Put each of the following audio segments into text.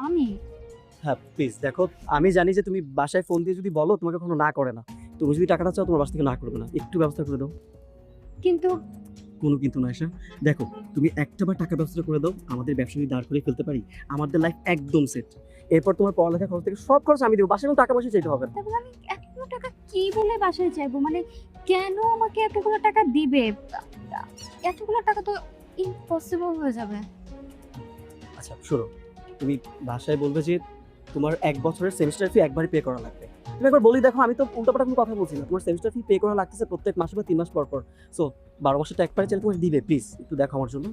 আমি? হ্যাঁ প্লিজ দেখো, আমি জানি যে তুমি বাসায় ফোন দিয়ে যদি বলো তোমাকে কখনো না করে না। তুমি যদি টাকাটা চাও তোমার বাসা থেকে না করবে না, একটু ব্যবস্থা করে দাও। কিন্তু কোনো কিন্তু না এসা, দেখো তুমি একটাবার টাকার ব্যবস্থা করে দাও, আমাদের ব্যবসা যদি দাঁড় করে ফেলতে পারি আমাদের লাইফ একদম সেট। এরপর তোমার পড়ালেখা খরচ থেকে সব খরচ আমি দেবো, বাসায় কোনো টাকা পয়সা চাইতে হবে না। তাহলে আমি এতগুলো টাকা কি বলে বাসায় চাইবো? মানে কেন আমাকে এতগুলো টাকা দিবে? এতগুলো টাকা তো ইম্পসিবল হয়ে যাবে। আচ্ছা শোনো, তুমি বাসায় বলবে যে তোমার 1 বছরের সেমিস্টার ফি একবারই পে করা লাগবে। তুমি একবার বলি দেখো, আমি তো উল্টাপাল্টা কোনো কথা বলছি না, তোমার সেমিস্টার ফি পে করা লাগতেছে প্রত্যেক মাসে বা 3 মাস পর পর। সো 12 মাসের একবারে চাইলে তোমার দিবে, প্লিজ একটু দেখো আমার জন্য।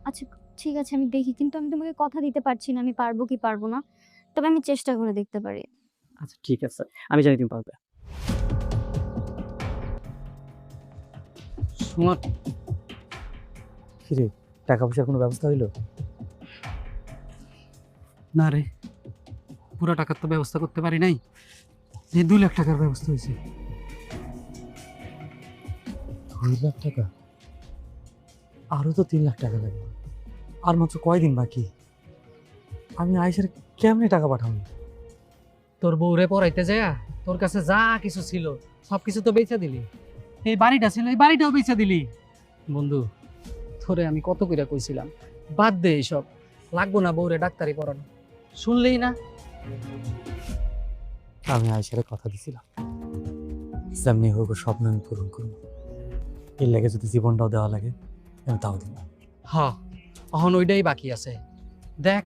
আচ্ছা ঠিক আছে, আমি দেখি, কিন্তু আমি তোমাকে কথা দিতে পারছি না আমি পারবো কি পারবো না। তবে আমি চেষ্টা করে দেখতে পারি। আচ্ছা ঠিক আছে, আমি জানি তুমি পারবে। সুমন, কিরে, টাকা পয়সার কোনো ব্যবস্থা হইলো? না রে, পুরো টাকার তো ব্যবস্থা করতে পারি নাই। এই 2 লাখ টাকার ব্যবস্থা হয়েছে। 2 লাখ টাকা? আরো তো 3 লাখ টাকা লাগবে, আর মাত্র কয়দিন বাকি। আমি আয়েশের কেমনে টাকা পাঠাবো? তোর বউরে পড়াইতে যায়া তোর কাছে যা কিছু ছিল সব কিছু তো বেচা দিলি। এই বাড়িটা ছিল, এই বাড়িটাও বেচা দিলি। বন্ধু, তোরে আমি কত কইরা কইছিলাম বাদ দে এইসব, লাগবো না বউরে ডাক্তারি পড়ানো, শুনলেই না। আমি আয়েশের কথা দিছিলাম, যেমনি হোক ওর স্বপ্ন আমি পূরণ করবো। এর লাগে যদি জীবনটাও দেওয়া লাগে আমি তাও দিব। হ, এখন ওইটাই বাকি আছে। দেখ